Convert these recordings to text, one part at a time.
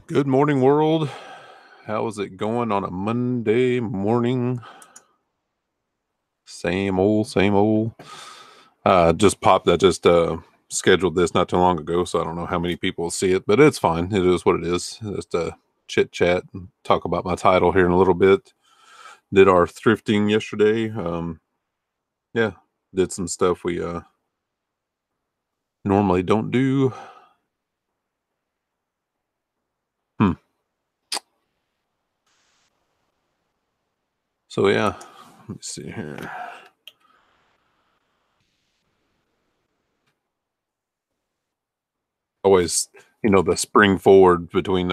Good morning, world. How is it going on a Monday morning? Same old, same old. Just scheduled this not too long ago, so I don't know how many people will see it, but it's fine. It is what it is. Just chit chat and talk about my title here in a little bit. Did our thrifting yesterday. Yeah, did some stuff we normally don't do. So yeah, let me see here. Always, the spring forward between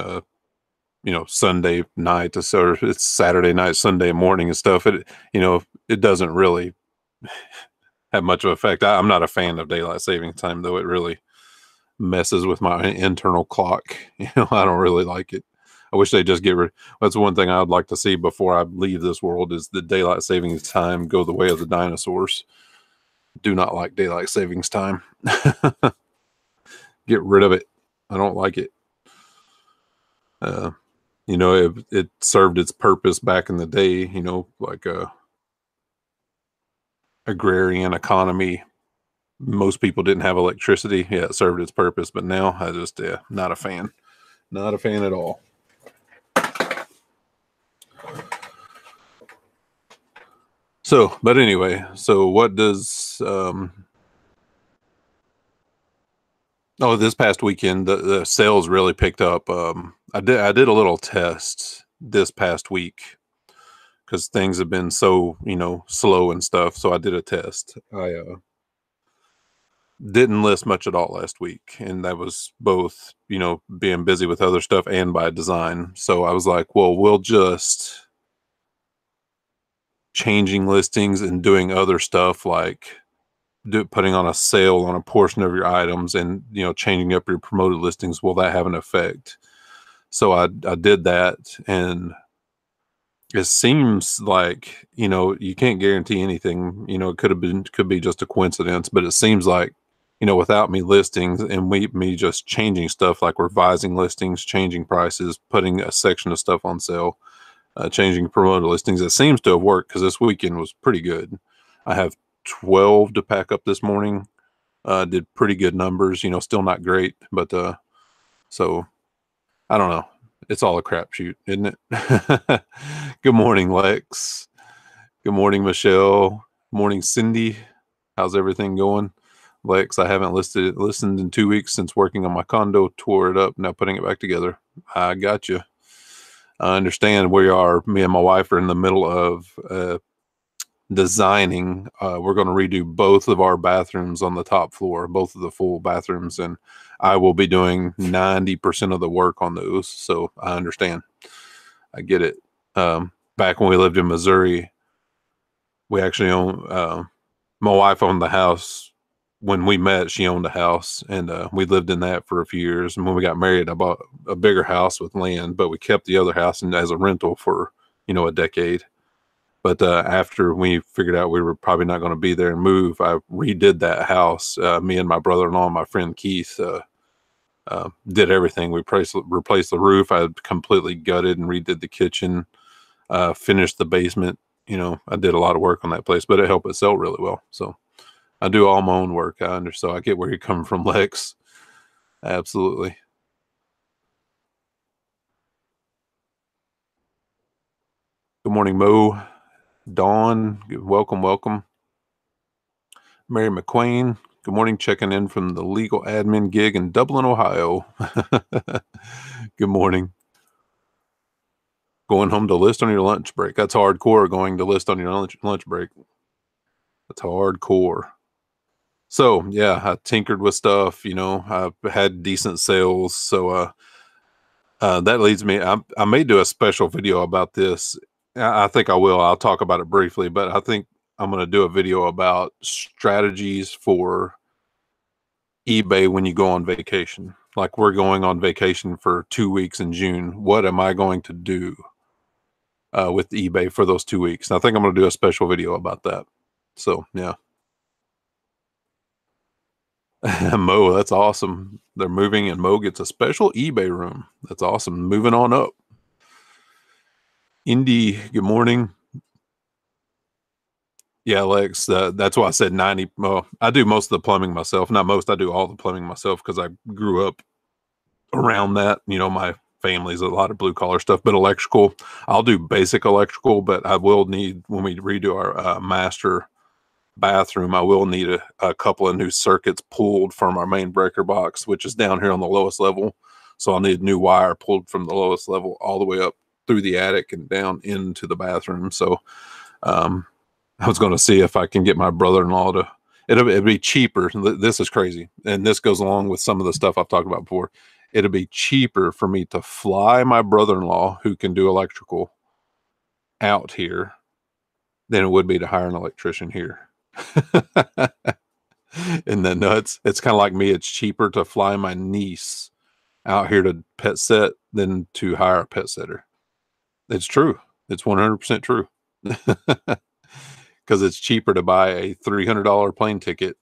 Sunday night to sort of it's Saturday night, Sunday morning and stuff. It doesn't really have much of an effect. I'm not a fan of daylight saving time, though. It really messes with my internal clock. I don't really like it. I wish they'd just get rid. That's one thing I'd like to see before I leave this world is the daylight savings time go the way of the dinosaurs. Do not like daylight savings time. Get rid of it. I don't like it. It served its purpose back in the day, like a agrarian economy. Most people didn't have electricity. Yeah, it served its purpose, but now I just, not a fan. Not a fan at all. So, but anyway, so what does, this past weekend, the sales really picked up. I did a little test this past week because things have been so, slow and stuff. So I did a test. I didn't list much at all last week, and that was both, being busy with other stuff and by design. So I was like, well, we'll just changing listings and doing other stuff like putting on a sale on a portion of your items and, changing up your promoted listings. Will that have an effect? So I did that, and it seems like, you can't guarantee anything. It could be just a coincidence, but it seems like, without me listings and me just changing stuff, like revising listings, changing prices, putting a section of stuff on sale, changing promoted listings, it seems to have worked because this weekend was pretty good. I have 12 to pack up this morning. Did pretty good numbers, still not great, but so I don't know. It's all a crapshoot, isn't it? Good morning, Lex. Good morning, Michelle. Morning, Cindy. How's everything going? Lex, I haven't listened in 2 weeks since working on my condo, tore it up, now putting it back together. I got you. I understand. Me and my wife are in the middle of designing. We're going to redo both of our bathrooms on the top floor, both of the full bathrooms, and I will be doing 90% of the work on those. So I understand. I get it. Back when we lived in Missouri, we actually owned, my wife owned the house. When we met, she owned a house, and we lived in that for a few years. And when we got married, I bought a bigger house with land, but we kept the other house as a rental for, a decade. But after we figured out we were probably not going to be there and move, I redid that house. Me and my brother-in-law and my friend Keith did everything. We replaced the roof. I completely gutted and redid the kitchen, finished the basement. I did a lot of work on that place, but it helped it sell really well. So I do all my own work. So I get where you're coming from, Lex. Absolutely. Good morning, Mo. Dawn, welcome. Mary McQueen, good morning. Checking in from the legal admin gig in Dublin, Ohio. Good morning. Going home to list on your lunch break. That's hardcore, going to list on your lunch break. That's hardcore. So, yeah, I tinkered with stuff. I had decent sales. So that leads me, I may do a special video about this. I think I will. I'll talk about it briefly, but I think I'm going to do a video about strategies for eBay when you go on vacation. Like, we're going on vacation for 2 weeks in June. What am I going to do with eBay for those 2 weeks? And I think I'm going to do a special video about that. So, yeah. Mo, that's awesome. They're moving, and Mo gets a special eBay room. That's awesome. Moving on up. Indy, good morning. Yeah, Lex, that's why I said 90. Well, I do most of the plumbing myself. Not most, I do all the plumbing myself because I grew up around that. You know, my family's a lot of blue collar stuff, but electrical, I'll do basic electrical, but I will need, when we redo our master bathroom, I will need a couple of new circuits pulled from our main breaker box, which is down here on the lowest level. So I'll need new wire pulled from the lowest level all the way up through the attic and down into the bathroom. So I was going to see if I can get my brother-in-law to, it'd be cheaper. This is crazy. And this goes along with some of the stuff I've talked about before. It'd be cheaper for me to fly my brother-in-law, who can do electrical, out here than it would be to hire an electrician here. Isn't that nuts? It's kind of like me. It's cheaper to fly my niece out here to pet set than to hire a pet sitter. It's true. It's 100% true. Because it's cheaper to buy a $300 plane ticket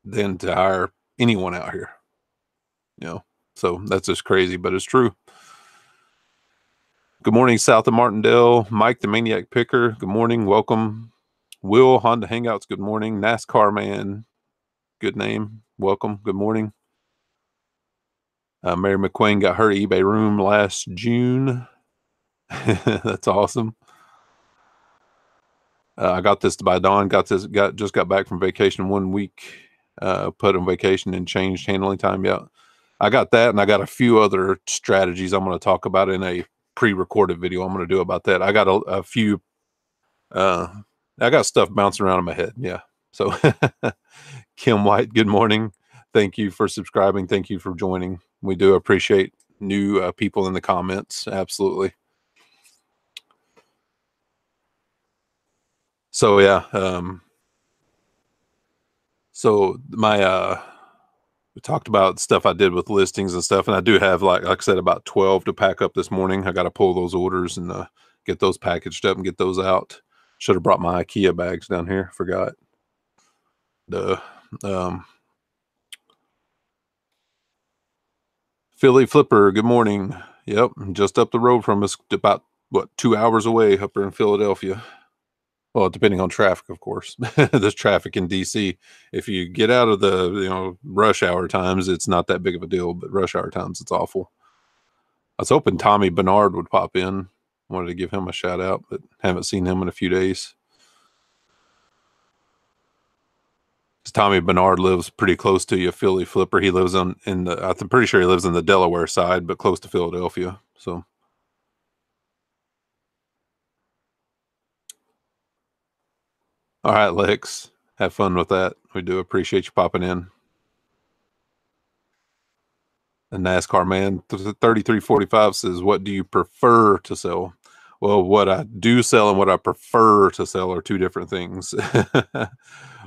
than to hire anyone out here. You know, so that's just crazy, but it's true. Good morning, south of Martindale. Mike, the Maniac Picker. Good morning. Welcome. Will, Honda Hangouts. Good morning. NASCAR Man. Good name. Welcome. Good morning. Mary McQueen got her eBay room last June. That's awesome. I got this by Dawn. Just got back from vacation 1 week. Put on vacation and changed handling time. Yeah, I got that, and I got a few other strategies I'm going to talk about in a pre-recorded video I'm going to do about that. I got a few. I got stuff bouncing around in my head. Yeah. So, Kim White, good morning. Thank you for subscribing. Thank you for joining. We do appreciate new people in the comments. Absolutely. So yeah, so my we talked about stuff I did with listings and stuff, and I do have, like I said, about 12 to pack up this morning. I got to pull those orders and get those packaged up and get those out. Should have brought my IKEA bags down here. Forgot. Philly Flipper, good morning. Yep, just up the road from us, about what, 2 hours away up here in Philadelphia. Well, depending on traffic, of course. There's traffic in DC. If you get out of the rush hour times, it's not that big of a deal, but rush hour times, it's awful. I was hoping Tommy Bernard would pop in. Wanted to give him a shout out, but haven't seen him in a few days. Tommy Bernard lives pretty close to you, Philly Flipper. He lives I'm pretty sure he lives in the Delaware side, but close to Philadelphia. So. All right, Lex, have fun with that. We do appreciate you popping in. The NASCAR Man 3345 says, what do you prefer to sell? Well, what I do sell and what I prefer to sell are two different things.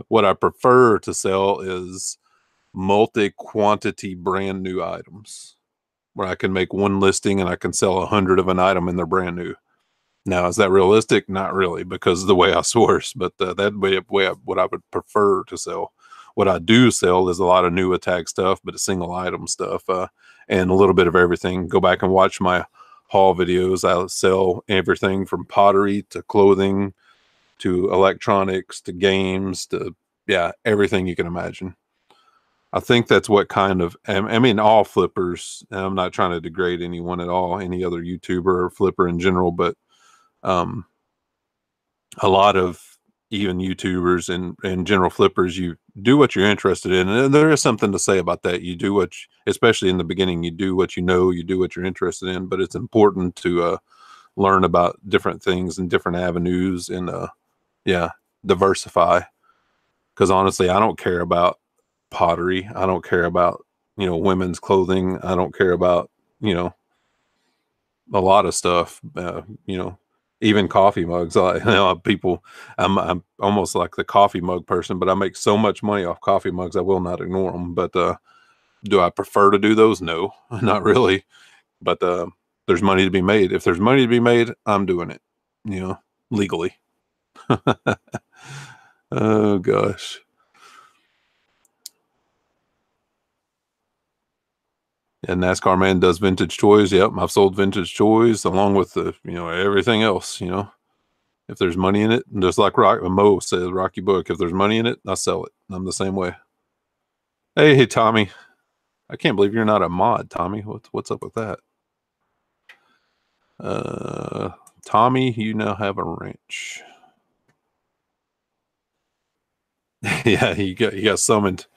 What I prefer to sell is multi-quantity brand new items, where I can make one listing and I can sell 100 of an item and they're brand new. Now, is that realistic? Not really, because of the way I source, but that way what I would prefer to sell. What I do sell is a lot of new attack stuff, but it's single item stuff, and a little bit of everything. Go back and watch my haul videos. I sell everything from pottery to clothing to electronics to games to, yeah, everything you can imagine. I think that's what kind of, I mean, all flippers, and I'm not trying to degrade anyone at all, any other YouTuber or flipper in general, but a lot of even YouTubers and general flippers, you do what you're interested in. And there is something to say about that. You do what, especially in the beginning, you do what you know, you do what you're interested in, but it's important to learn about different things and different avenues and, yeah, diversify. Because honestly, I don't care about pottery. I don't care about, women's clothing. I don't care about, a lot of stuff, even coffee mugs. People, I'm almost like the coffee mug person, but I make so much money off coffee mugs, I will not ignore them. But do I prefer to do those? No, not really. But there's money to be made. If there's money to be made, I'm doing it, legally. Oh, gosh. And NASCAR man does vintage toys. Yep, I've sold vintage toys along with the everything else. If there's money in it, and just like Mo says, Rocky Book, if there's money in it, I sell it. I'm the same way. Hey, Tommy. I can't believe you're not a mod, Tommy. What's up with that? Tommy, you now have a wrench. Yeah, he got summoned.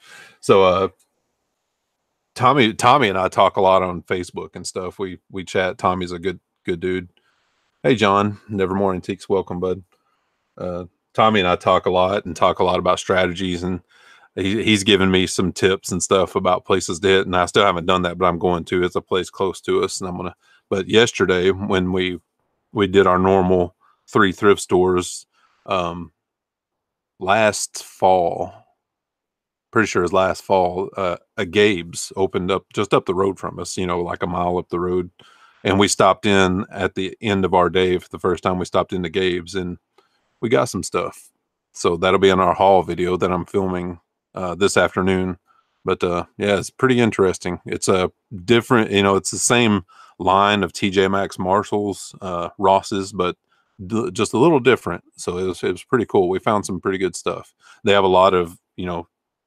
So Tommy and I talk a lot on Facebook and stuff. We chat. Tommy's a good dude. Hey John, Nevermore Antiques, welcome, bud. Tommy and I talk a lot about strategies, and he's given me some tips and stuff about places to hit, and I still haven't done that, but I'm going to. It's a place close to us, and I'm gonna. But yesterday when we did our normal 3 thrift stores, last fall, pretty sure it was last fall, a Gabe's opened up just up the road from us, like a mile up the road, and we stopped in at the end of our day for the first time. We stopped into Gabe's and we got some stuff. So that'll be in our haul video that I'm filming this afternoon. But yeah, it's pretty interesting. It's a different, it's the same line of TJ Maxx, Marshalls, Ross's, but just a little different. So it was pretty cool. We found some pretty good stuff. They have a lot of,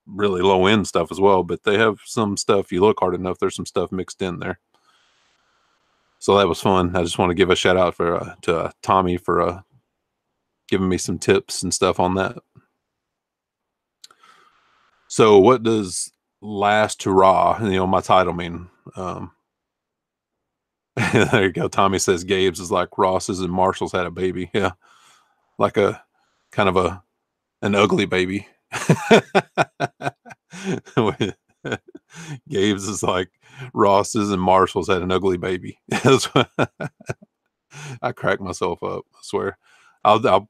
really low end stuff as well, but they have some stuff, you look hard enough, there's some stuff mixed in there. So that was fun. I just want to give a shout out to Tommy for giving me some tips and stuff on that. So what does last hurrah, my title mean? There you go. Tommy says Gabe's is like Ross's and Marshall's had a baby. Yeah. Like a kind of an ugly baby. Gabe's is like Ross's and Marshall's had an ugly baby. I crack myself up, I swear. I'll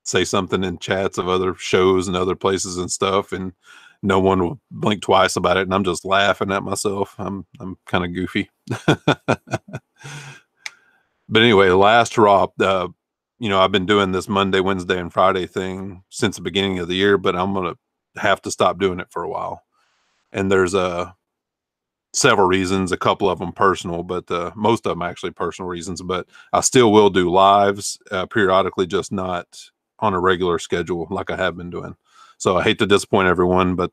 say something in chats of other shows and other places and stuff, and no one will blink twice about it, and I'm just laughing at myself. I'm kind of goofy. But anyway, the last hurrah, I've been doing this Monday, Wednesday, and Friday thing since the beginning of the year, but I'm gonna have to stop doing it for a while. And there's several reasons, a couple of them personal, but most of them actually personal reasons. But I still will do lives periodically, just not on a regular schedule like I have been doing. So I hate to disappoint everyone, but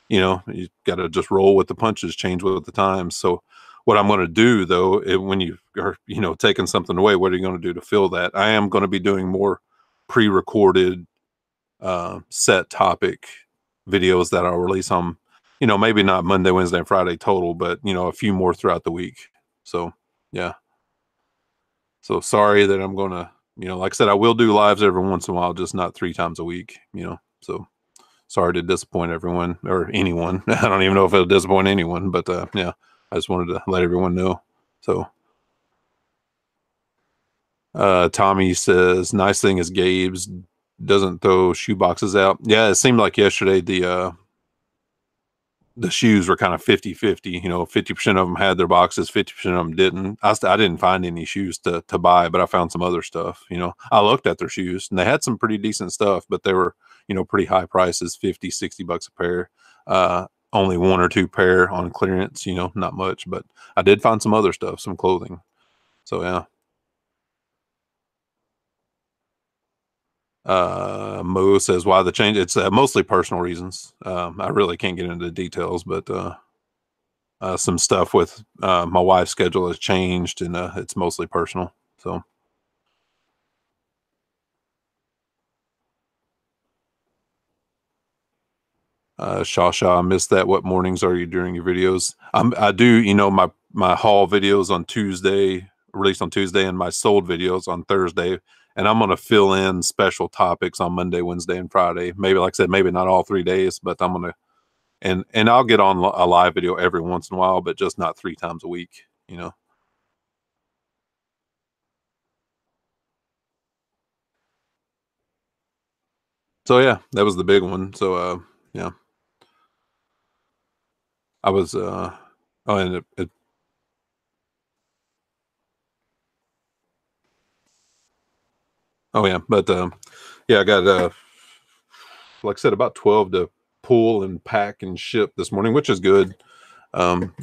you got to just roll with the punches, change with the times. So what I'm going to do though, when you are taking something away, what are you going to do to fill that? I am going to be doing more pre-recorded set topic videos that I'll release on, maybe not Monday, Wednesday, and Friday total, but a few more throughout the week. So yeah. So sorry that I'm gonna, like I said, I will do lives every once in a while, just not 3 times a week, so sorry to disappoint everyone or anyone. I don't even know if it'll disappoint anyone, but yeah, I just wanted to let everyone know. So Tommy says, nice thing is Gabe's doesn't throw shoe boxes out. Yeah, it seemed like yesterday the shoes were kind of 50-50, 50% of them had their boxes, 50% of them didn't. I didn't find any shoes to buy, but I found some other stuff. I looked at their shoes and they had some pretty decent stuff, but they were, pretty high prices, 50, 60 bucks a pair. Only 1 or 2 pair on clearance, not much, but I did find some other stuff, some clothing. So yeah. Mo says, why the change? It's mostly personal reasons. I really can't get into the details, but some stuff with my wife's schedule has changed, and it's mostly personal. So Shaw, I missed that. What mornings are you doing your videos? I do, my haul videos on Tuesday, released on Tuesday, and my sold videos on Thursday. And I'm going to fill in special topics on Monday, Wednesday, and Friday. Maybe, like I said, maybe not all 3 days, but I'm going to, and I'll get on a live video every once in a while, but just not 3 times a week, So yeah, that was the big one. So, yeah, I was, and oh yeah, but, yeah, I got, like I said, about 12 to pull and pack and ship this morning, which is good.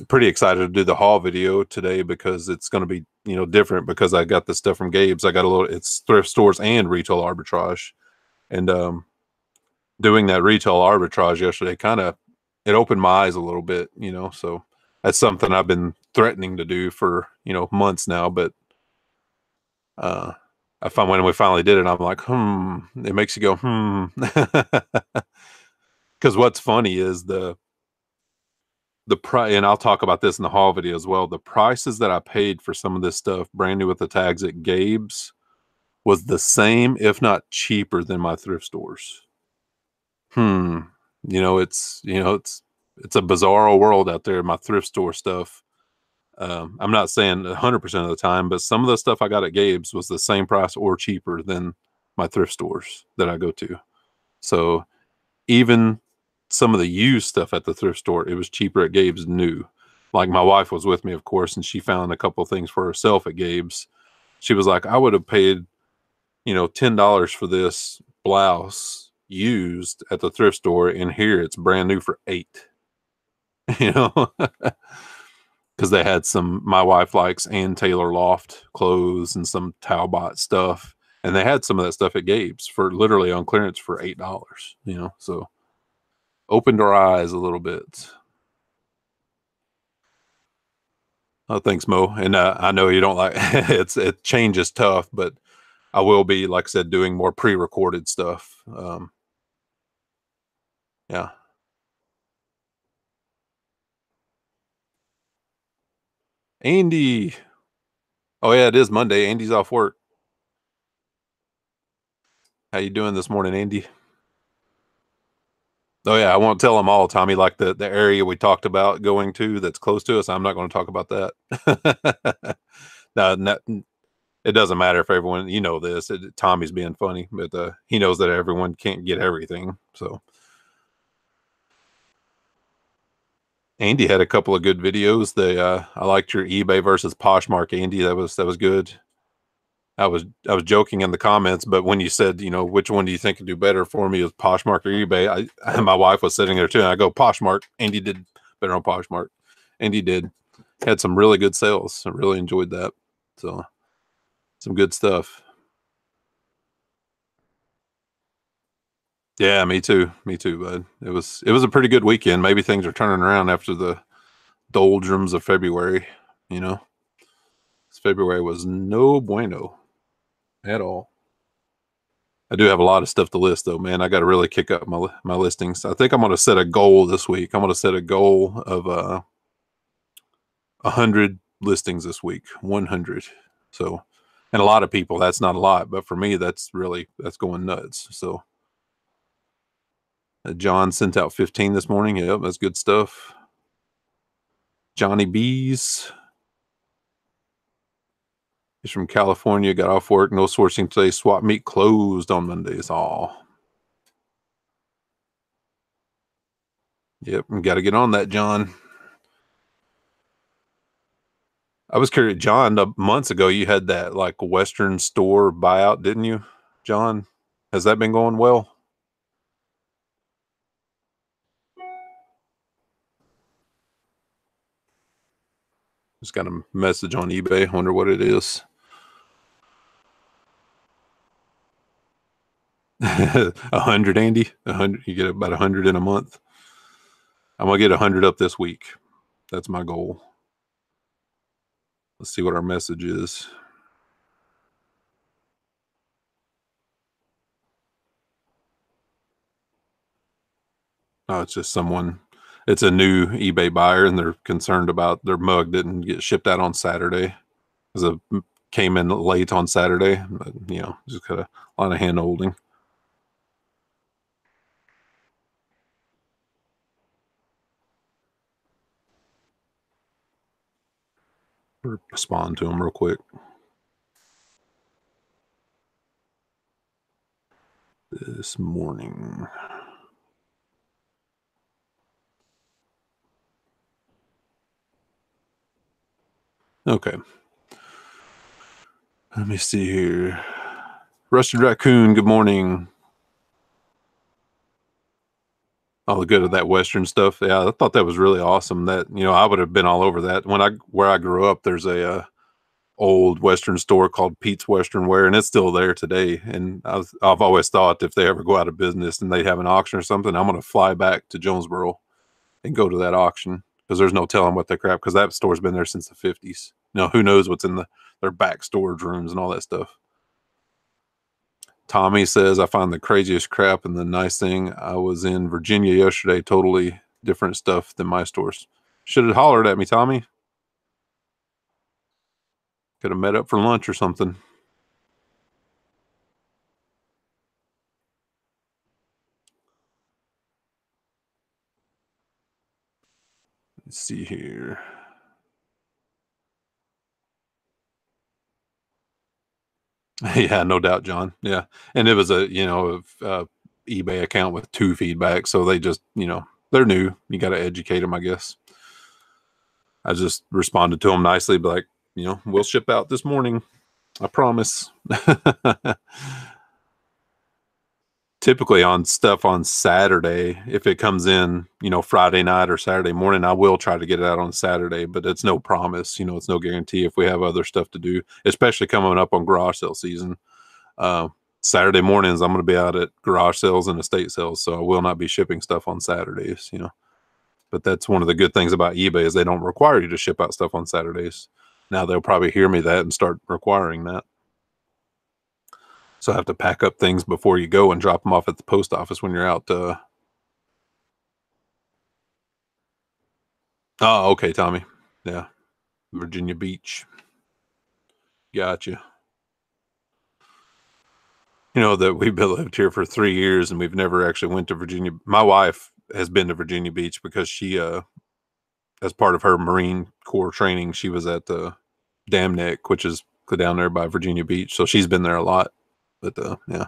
Pretty excited to do the haul video today because it's going to be, you know, different because I got this stuff from Gabe's. I got a little, it's thrift stores and retail arbitrage. And doing that retail arbitrage yesterday it opened my eyes a little bit, you know. So that's something I've been threatening to do for, you know, months now. But I found when we finally did it, I'm like, it makes you go, because what's funny is the price, and I'll talk about this in the haul video as well. The prices that I paid for some of this stuff brand new with the tags at Gabe's was the same, if not cheaper, than my thrift stores. It's a bizarre world out there. My thrift store stuff. I'm not saying 100% of the time, but some of the stuff I got at Gabe's was the same price or cheaper than my thrift stores that I go to. So even some of the used stuff at the thrift store, it was cheaper at Gabe's new. Like my wife was with me, of course, and she found a couple of things for herself at Gabe's. She was like, I would have paid, you know, $10 for this blouse used at the thrift store, and here it's brand new for $8. You know, because they had some, my wife likes Ann Taylor Loft clothes and some Talbot stuff, and they had some of that stuff at Gabe's for literally on clearance for $8. You know, so opened our eyes a little bit. Oh, thanks, Mo. And I know you don't like it. Change is tough, but I will be, like I said, doing more pre-recorded stuff. Yeah. Andy. Oh yeah, it is Monday. Andy's off work. How you doing this morning, Andy? Oh yeah, I won't tell him all, Tommy. Like the area we talked about going to that's close to us. I'm not going to talk about that. No, it doesn't matter if everyone, you know, Tommy's being funny, but he knows that everyone can't get everything. So Andy had a couple of good videos. I liked your eBay versus Poshmark, Andy. That was good. I was joking in the comments, but when you said, you know, which one do you think would do better for me, is Poshmark or eBay? My wife was sitting there too, and I go Poshmark. Andy did better on Poshmark. Andy had some really good sales. I really enjoyed that. So some good stuff. Yeah, me too, bud. It was a pretty good weekend. Maybe things are turning around after the doldrums of February. You know, February was no bueno at all. I do have a lot of stuff to list though, man. I got to really kick up my listings. I think I'm going to set a goal this week. I'm going to set a goal of 100 listings this week. 100. So, and a lot of people, that's not a lot, but for me, that's going nuts. So, John sent out 15 this morning. Yep, that's good stuff. Johnny B's. He's from California, got off work, no sourcing today. Swap meet closed on Mondays. All. Yep, got to get on that, John. I was curious, John, months ago you had that like Western store buyout, didn't you, John? Has that been going well? Just got a message on eBay. I wonder what it is. 100, Andy. 100. You get about 100 in a month. I'm gonna get 100 up this week. That's my goal. Let's see what our message is. Oh, it's just someone. It's a new eBay buyer, and they're concerned about their mug didn't get shipped out on Saturday because it came in late on Saturday. But, you know, just got a lot of hand holding. Respond to them real quick. This morning. Okay. Let me see here. Rusted Raccoon, good morning. all the good of that Western stuff. Yeah, I thought that was really awesome. That, you know, I would have been all over that. Where I grew up, there's a old Western store called Pete's Western Wear, and it's still there today. And I've always thought if they ever go out of business and they have an auction or something, I'm going to fly back to Jonesboro and go to that auction, because there's no telling what they crap, because that store's been there since the 50s. You know, who knows what's in their back storage rooms and all that stuff. Tommy says, I find the craziest crap, and the nice thing, I was in Virginia yesterday, totally different stuff than my stores. Should have hollered at me, Tommy. Could have met up for lunch or something. Let's see here. Yeah, no doubt, John. Yeah. And it was a, you know, eBay account with 2 feedback. So they just, you know, they're new. You got to educate them, I guess. I just responded to them nicely, but like, you know, we'll ship out this morning. I promise. Typically on stuff on Saturday, if it comes in, you know, Friday night or Saturday morning, I will try to get it out on Saturday, but it's no promise. You know, it's no guarantee if we have other stuff to do, especially coming up on garage sale season. Saturday mornings, I'm going to be out at garage sales and estate sales, so I will not be shipping stuff on Saturdays, you know. But that's one of the good things about eBay is they don't require you to ship out stuff on Saturdays. Now they'll probably hear me that and start requiring that. So I have to pack up things before you go and drop them off at the post office when you're out. Oh, okay, Tommy. Yeah. Virginia Beach. Gotcha. You know that we've lived here for 3 years and we've never actually went to Virginia. My wife has been to Virginia Beach because she, as part of her Marine Corps training, she was at the Dam Neck, which is down there by Virginia Beach. So she's been there a lot. But yeah.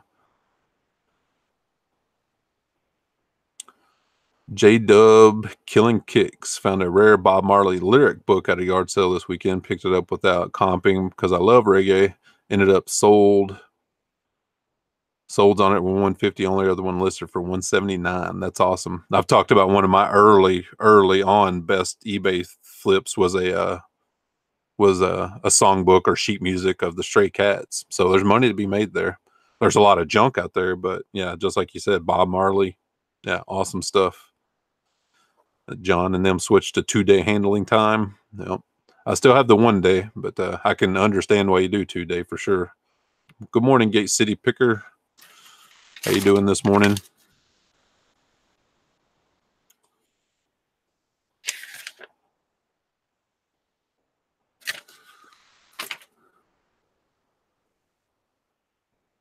J-Dub Killing Kicks found a rare Bob Marley lyric book at a yard sale this weekend. Picked it up without comping because I love reggae. Ended up sold on it with 150. Only other one listed for 179. That's awesome. I've talked about one of my early on best eBay flips was a songbook or sheet music of the Stray Cats. So there's money to be made there. There's a lot of junk out there, but yeah, just like you said, Bob Marley, yeah, awesome stuff. John and them switched to 2-day handling time. Yep. I still have the 1 day, but I can understand why you do 2-day for sure. Good morning, Gate City Picker. How you doing this morning?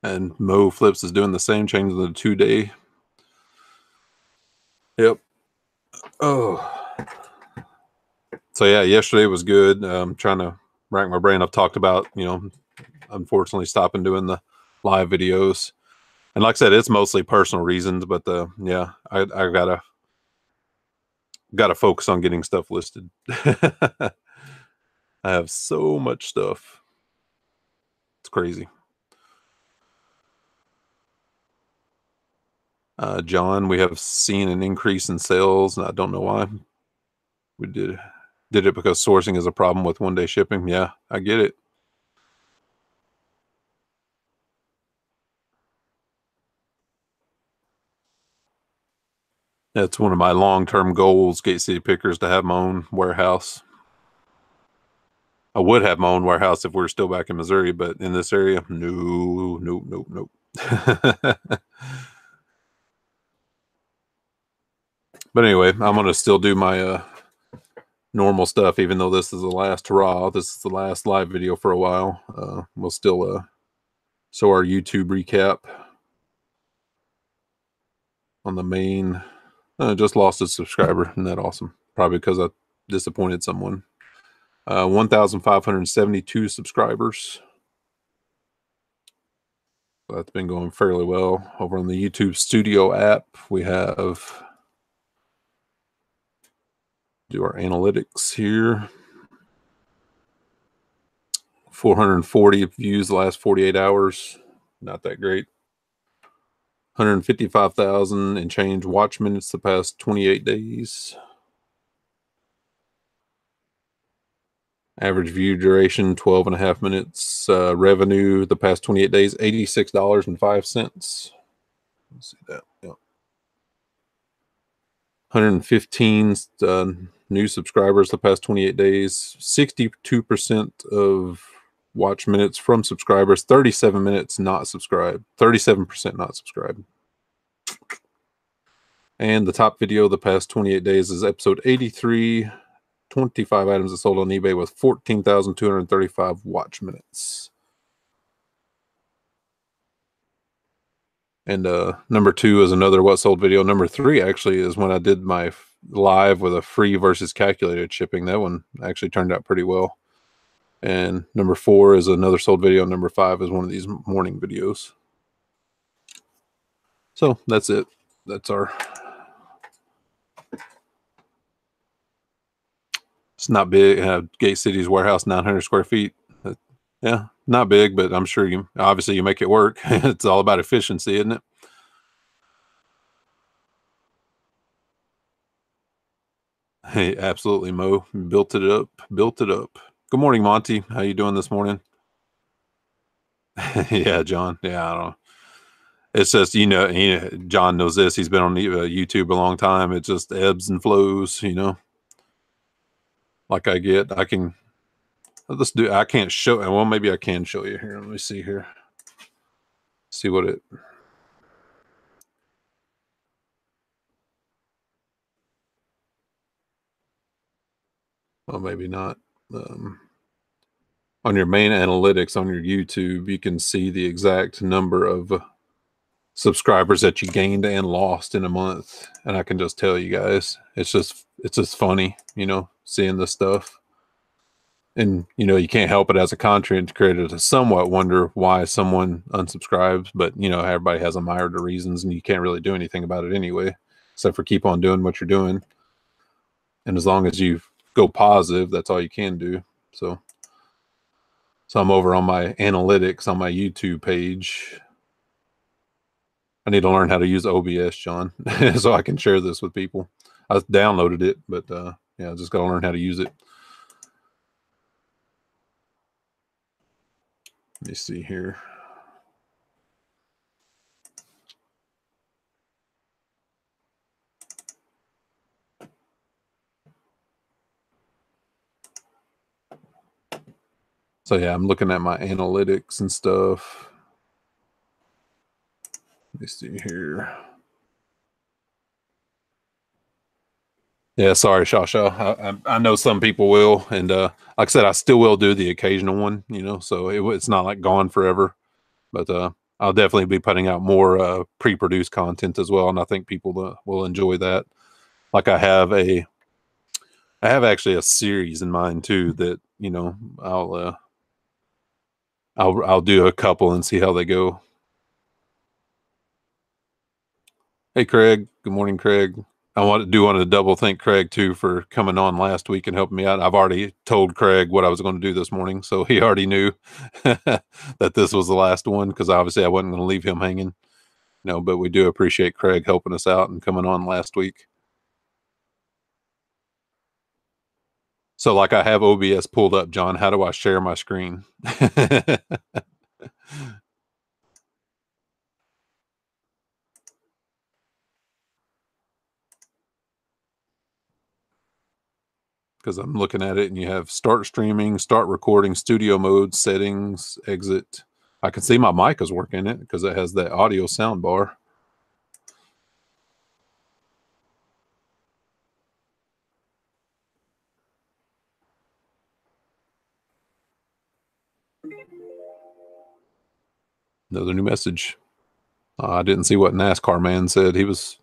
And Mo Flips is doing the same, changing the 2-day. Yep. Oh. So yeah, yesterday was good. I'm trying to rack my brain. I've talked about, you know, unfortunately stopping doing the live videos. And like I said, it's mostly personal reasons, but yeah, I gotta focus on getting stuff listed. I have so much stuff. It's crazy. John, we have seen an increase in sales, and I don't know why. We did it because sourcing is a problem with 1-day shipping. Yeah, I get it. That's one of my long-term goals, Gate City Pickers, to have my own warehouse. I would have my own warehouse if we were still back in Missouri, but in this area, no. But anyway, I'm going to still do my normal stuff, even though this is the last hurrah. This is the last live video for a while. We'll still show our YouTube recap on the main. Just lost a subscriber. Isn't that awesome? Probably because I disappointed someone. 1,572 subscribers. So that's been going fairly well. Over on the YouTube Studio app, we have do our analytics here. 440 views the last 48 hours. Not that great. 155,000 and change watch minutes the past 28 days. Average view duration, 12.5 minutes. Revenue the past 28 days, $86.05. Let's see that. Yep. 115 new subscribers the past 28 days. 62% of watch minutes from subscribers. 37 minutes not subscribed. 37% not subscribed. And the top video the past 28 days is episode 83. 25 items that sold on eBay with 14,235 watch minutes. And number 2 is another what sold video. Number 3 actually is when I did my live with a free versus calculated shipping. That one actually turned out pretty well. And number 4 is another sold video. Number 5 is one of these morning videos. So that's it. That's our... It's not big. Gate City's warehouse, 900 square feet. Yeah, not big, but I'm sure you obviously you make it work. It's all about efficiency, isn't it? Hey, absolutely, Mo. Built it up. Built it up. Good morning, Monty. How you doing this morning? Yeah, John. Yeah, I don't know. It's just, John knows this. He's been on YouTube a long time. It just ebbs and flows, Like I can... Let's do... I can't show... Well, maybe I can show you here. Let me see here. See what it... Well, maybe not. On your main analytics on your YouTube, you can see the exact number of subscribers that you gained and lost in a month. And I can just tell you guys, it's just funny, seeing this stuff. And, you can't help it as a content creator to somewhat wonder why someone unsubscribes, but, everybody has a myriad of reasons and you can't really do anything about it anyway, except for keep on doing what you're doing. And as long as you go positive, that's all you can do. So I'm over on my analytics on my YouTube page. I need to learn how to use OBS, John, so I can share this with people. I downloaded it, but yeah, I just got to learn how to use it. Let me see here. So yeah, I'm looking at my analytics and stuff. Let me see here. Yeah, sorry, Shasha. I know some people will, and like I said, I still will do the occasional one, so it's not like gone forever. But I'll definitely be putting out more pre-produced content as well, and I think people will enjoy that. Like I have actually a series in mind too that I'll do a couple and see how they go. Hey, Craig. Good morning, Craig. I want to double thank Craig too for coming on last week and helping me out. I've already told Craig what I was going to do this morning, so he already knew that this was the last one, because obviously I wasn't going to leave him hanging. But we do appreciate Craig helping us out and coming on last week. So like I have OBS pulled up, John. How do I share my screen? Because I'm looking at it and you have start streaming, start recording, studio mode, settings, exit. I can see my mic is working it because it has that audio sound bar. Another new message. I didn't see what NASCAR man said. He was...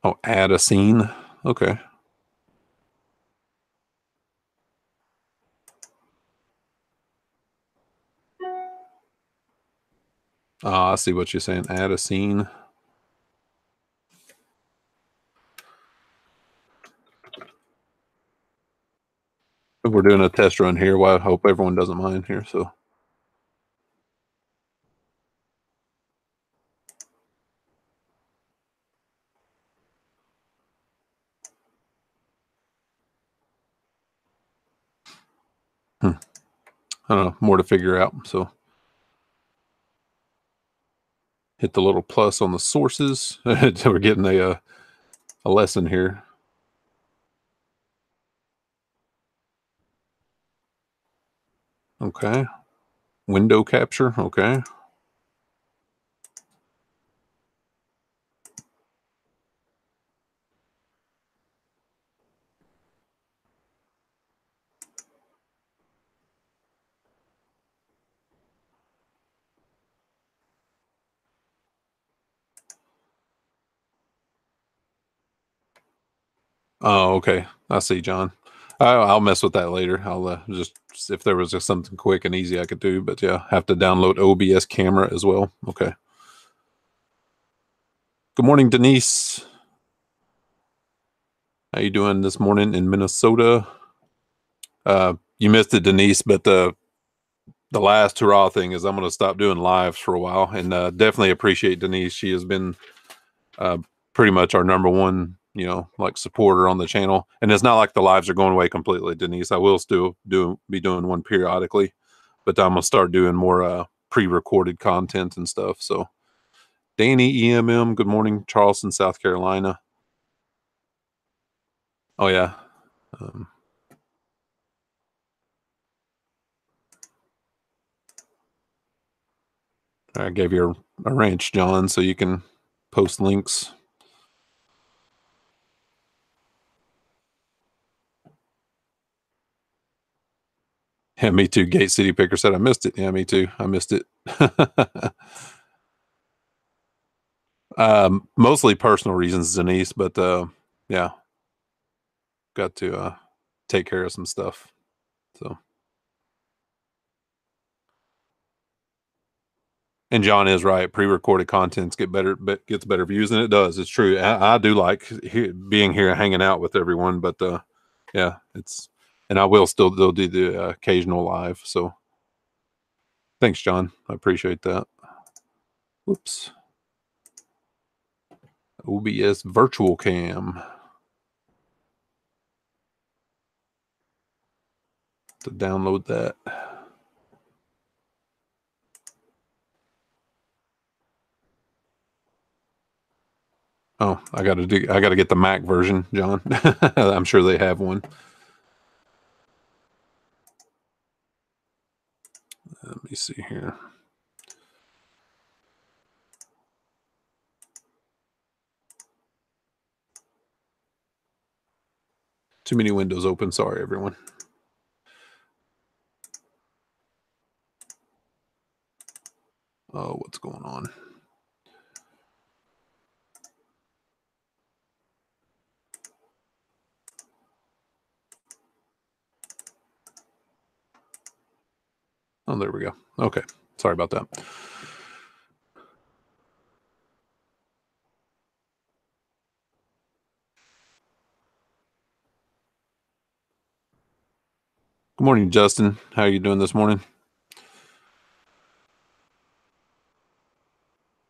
Oh, add a scene. Okay. I see what you're saying. Add a scene. Good We're doing a test run here. Well, I hope everyone doesn't mind here. So. I don't know, more to figure out. So hit the little plus on the sources. We're getting a lesson here. Okay. Window capture. Okay. Oh, okay. I see, John. I'll mess with that later. I'll just, if there was just something quick and easy I could do, but yeah, have to download OBS camera as well. Okay. Good morning, Denise. How you doing this morning in Minnesota? You missed it, Denise, but the last hurrah thing is I'm going to stop doing lives for a while, and definitely appreciate Denise. She has been pretty much our number one, like supporter on the channel. And it's not like the lives are going away completely, Denise. I will still be doing one periodically, but I'm gonna start doing more pre-recorded content and stuff. So Danny EMM, good morning, Charleston, South Carolina. Oh yeah. I gave you a ranch, John, so you can post links. Yeah, me too. Gate City Picker said I missed it. Yeah, me too. I missed it. Mostly personal reasons, Denise, but yeah, got to take care of some stuff. So, and John is right. Pre-recorded contents gets better views, and it does. It's true. I do like being here, hanging out with everyone, but yeah, and I will still do the occasional live. So, thanks, John. I appreciate that. Whoops. OBS Virtual Cam. To download that. Oh, I got to get the Mac version, John. I'm sure they have one. Let me see here. Too many windows open. Sorry, everyone. Oh, what's going on? Oh, there we go. Okay. Sorry about that. Good morning, Justin. How are you doing this morning?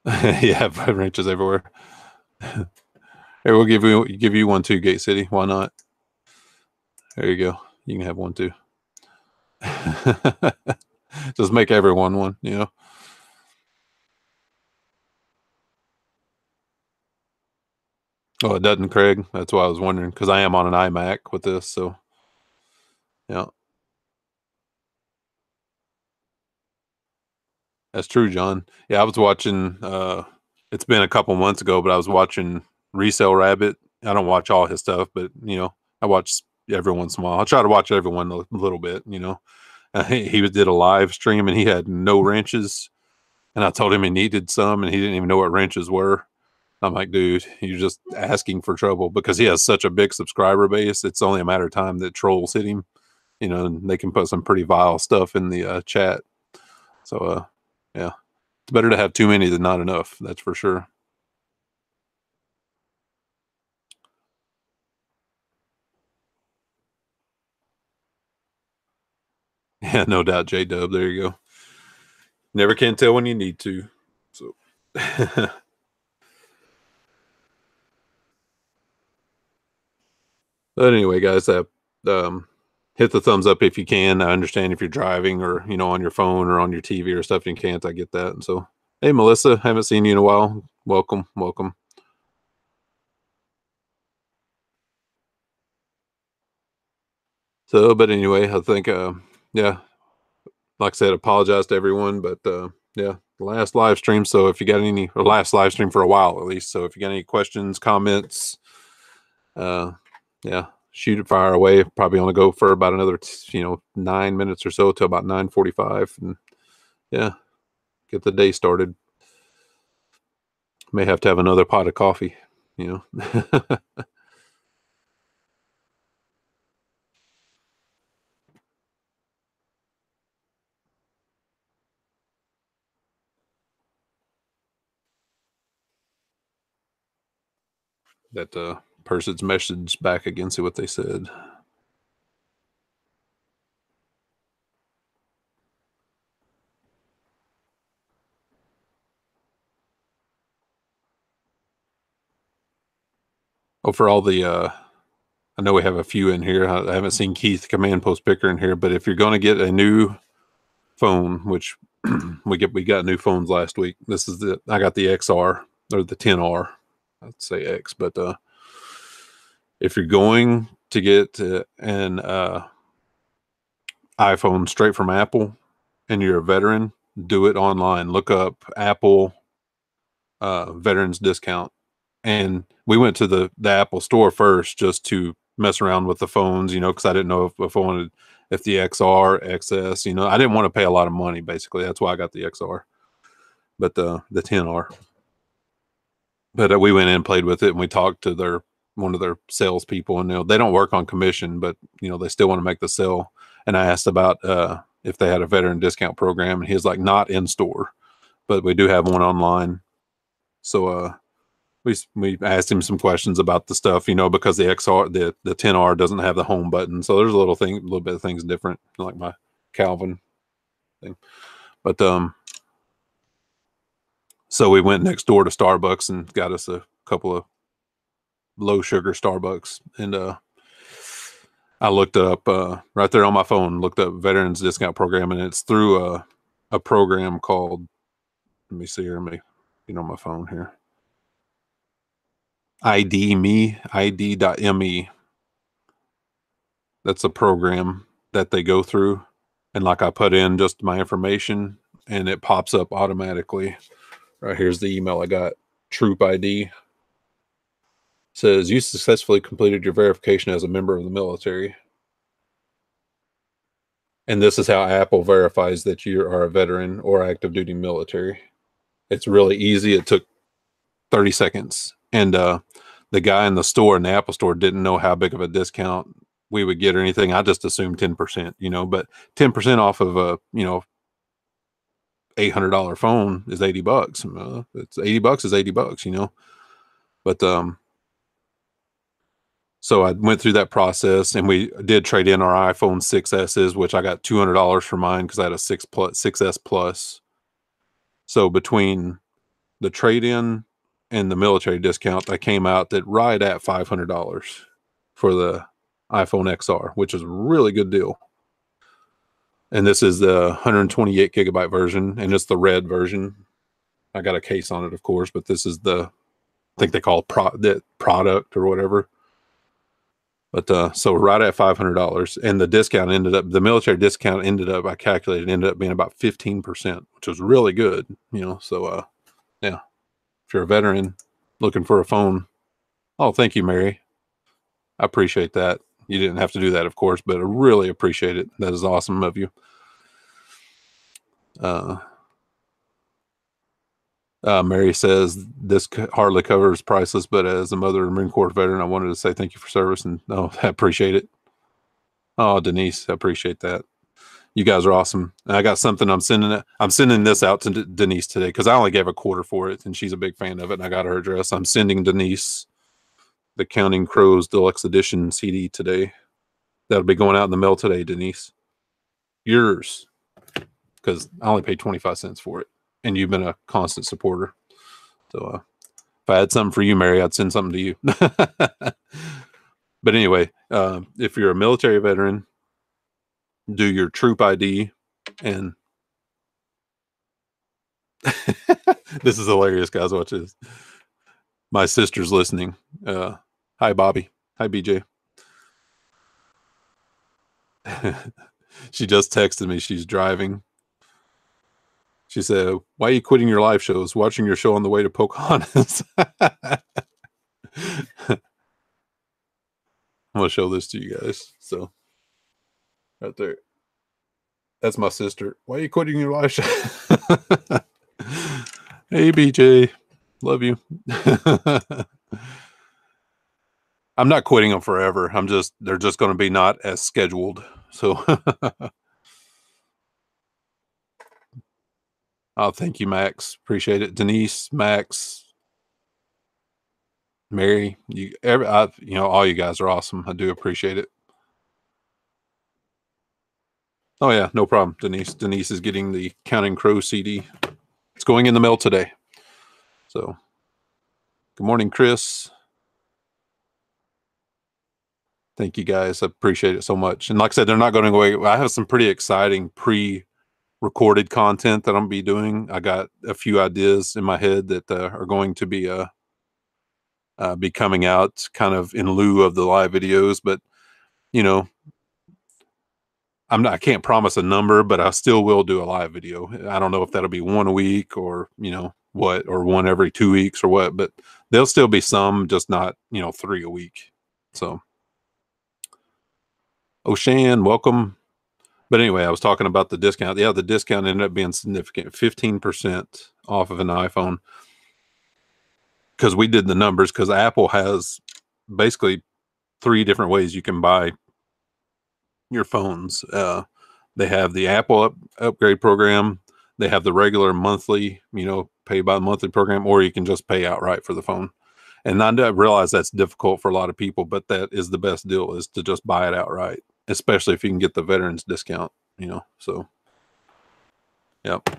Yeah, wrenches everywhere. Hey, we'll give you one too, Gate City. Why not? There you go. You can have one too. Just make everyone one, Oh, it doesn't, Craig. That's why I was wondering, because I am on an iMac with this, so yeah. That's true, John. Yeah, I was watching it's been a couple months ago, but I was watching Resale Rabbit. I don't watch all his stuff, but I watch every once in a while. I try to watch everyone a little bit, he did a live stream and he had no wrenches, and I told him he needed some, and he didn't even know what wrenches were. I'm like, dude, you're just asking for trouble, because he has such a big subscriber base. It's only a matter of time that trolls hit him, and they can put some pretty vile stuff in the chat. So, yeah, it's better to have too many than not enough. That's for sure. Yeah, no doubt, J-Dub. There you go. Never can tell when you need to. So, but anyway, guys, hit the thumbs up if you can. I understand if you're driving or on your phone or on your TV or stuff. You can't. I get that. And so, hey, Melissa, haven't seen you in a while. Welcome, welcome. So, but anyway, I think, yeah, like I said, apologize to everyone, but yeah, last live stream. So if you got any, or last live stream for a while at least. So if you got any questions, comments, yeah, shoot it, fire away. Probably only go for about another 9 minutes or so till about 9:45, and yeah, get the day started. May have to have another pot of coffee, That person's message back again, see what they said. Oh, for all the I know we have a few in here. I haven't seen Keith Command Post Picker in here, but if you're going to get a new phone, which we got new phones last week. This is I got the XR or the 10R. I'd say X, but if you're going to get an iPhone straight from Apple and you're a veteran, do it online. Look up Apple veterans discount. And we went to the Apple store first just to mess around with the phones, because I didn't know if I wanted, if the XR, XS, I didn't want to pay a lot of money, basically. That's why I got the XR, but the 10R. But we went in and played with it, and we talked to one of their salespeople, and they don't work on commission, but they still want to make the sale. And I asked about if they had a veteran discount program, and he was like, not in store, but we do have one online. So we asked him some questions about the stuff, because the XR, the 10R doesn't have the home button. So there's a little bit of things different, like my Calvin thing. But so we went next door to Starbucks and got us a couple of low sugar Starbucks. And I looked up right there on my phone, looked up Veterans Discount Program, and it's through a program called, let me see here, let me get on my phone here. ID.me. That's a program that they go through, and like I put in just my information and it pops up automatically. Right here's the email I got. Troop ID says you successfully completed your verification as a member of the military. And this is how Apple verifies that you are a veteran or active duty military. It's really easy. It took 30 seconds. And the guy in the store, in the Apple store, didn't know how big of a discount we would get or anything. I just assumed 10%, but 10% off of a, $800 phone is $80. It's $80 is $80, but so I went through that process, and we did trade in our iPhone 6S's, which I got $200 for mine because I had a 6S Plus. So between the trade-in and the military discount, I came out right at $500 for the iPhone XR, which is a really good deal. And this is the 128 gigabyte version, and it's the red version. I got a case on it, of course, but this is I think they call it the product or whatever. But so right at $500, and the military discount I calculated, ended up being about 15%, which was really good, So yeah, if you're a veteran looking for a phone, oh, thank you, Mary. I appreciate that. You didn't have to do that, of course, but I really appreciate it. That is awesome of you. Mary says this hardly covers priceless, but as a mother of a Marine Corps veteran, I wanted to say thank you for service, and I appreciate it. Oh, Denise, I appreciate that. You guys are awesome. And I got something I'm sending this out to Denise today because I only gave a quarter for it, and she's a big fan of it, and I got her address. I'm sending Denise the Counting Crows Deluxe Edition CD today. That'll be going out in the mail today, Denise. Yours, because I only paid 25 cents for it, and you've been a constant supporter. So if I had something for you, Mary, I'd send something to you. But anyway, if you're a military veteran, do your troop ID. And this is hilarious, guys. Watch this. My sister's listening. Hi, Bobby. Hi, BJ. She just texted me. She's driving. She said, "Why are you quitting your live shows? Watching your show on the way to Pocahontas." I'm gonna show this to you guys. So, right there, that's my sister. Why are you quitting your live show? Hey, BJ, love you. I'm not quitting them forever. They're just going to be not as scheduled. So, oh, thank you, Max. Appreciate it. Denise, Max, Mary, all you guys are awesome. I do appreciate it. Oh yeah, no problem, Denise. Denise is getting the Counting Crow CD. It's going in the mail today. So, good morning, Chris. Thank you, guys. I appreciate it so much. And like I said, they're not going away. I have some pretty exciting pre-recorded content that I'm gonna be doing. I got a few ideas in my head that are going to be coming out kind of in lieu of the live videos. But you know, I can't promise a number, but I still will do a live video. I don't know if that'll be one a week or, or one every 2 weeks or what, but there'll still be some, just not, 3 a week. So, O'Shan, welcome. But anyway, I was talking about the discount. Yeah, the discount ended up being significant, 15% off of an iPhone. Because we did the numbers, because Apple has basically 3 different ways you can buy your phones. They have the Apple upgrade program. They have the regular monthly, pay by the monthly program, or you can just pay outright for the phone. And I realize that's difficult for a lot of people, but that is the best deal, is to just buy it outright, especially if you can get the veterans discount, so. Yep.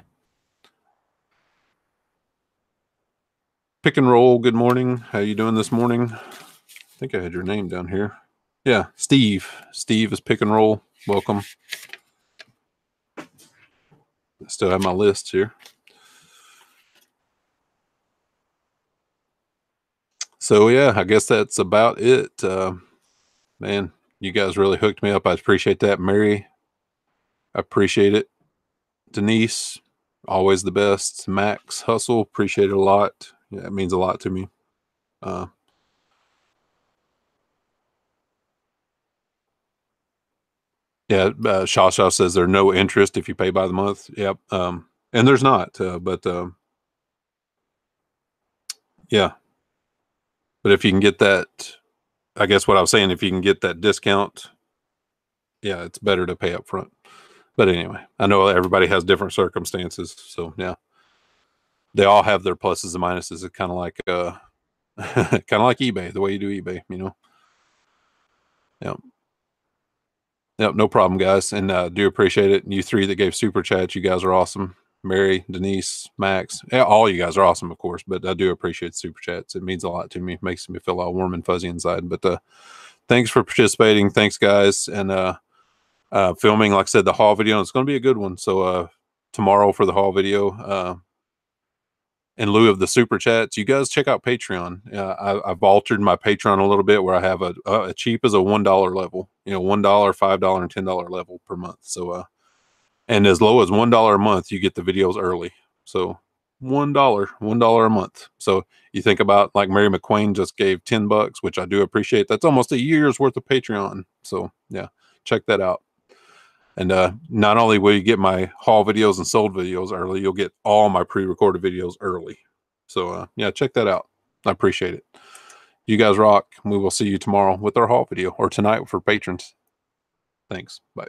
Pick and Roll, good morning. How you doing this morning? I think I had your name down here. Yeah, Steve. Steve is Pick and Roll. Welcome. I still have my list here. So yeah, I guess that's about it. Man, you guys really hooked me up. I appreciate that. Mary, I appreciate it. Denise, always the best. Max, Hustle, appreciate it a lot. Yeah, it means a lot to me. Yeah, Shaw says there's no interest if you pay by the month. Yep. And there's not, but yeah. But if you can get that, I guess what I was saying, if you can get that discount, yeah, it's better to pay up front. But anyway, I know everybody has different circumstances, so yeah, they all have their pluses and minuses. It's kind of like eBay, the way you do eBay, Yep. Yep, no problem, guys, and do appreciate it. And you 3 that gave super chats, you guys are awesome. Mary, Denise, Max, all you guys are awesome, of course, but I do appreciate super chats. It means a lot to me. It makes me feel all warm and fuzzy inside. But thanks for participating. Thanks, guys. And filming, like I said, the haul video, it's going to be a good one. So tomorrow for the haul video, in lieu of the super chats, you guys check out Patreon. I've altered my Patreon a little bit, where I have a cheap as a $1 level, $1, $5, and $10 level per month. So and as low as $1 a month, you get the videos early. So $1 a month. So you think about, like, Mary McQueen just gave $10, which I do appreciate. That's almost a year's worth of Patreon. So yeah, check that out. And not only will you get my haul videos and sold videos early, you'll get all my pre-recorded videos early. So yeah, check that out. I appreciate it. You guys rock. We will see you tomorrow with our haul video, or tonight for patrons. Thanks. Bye.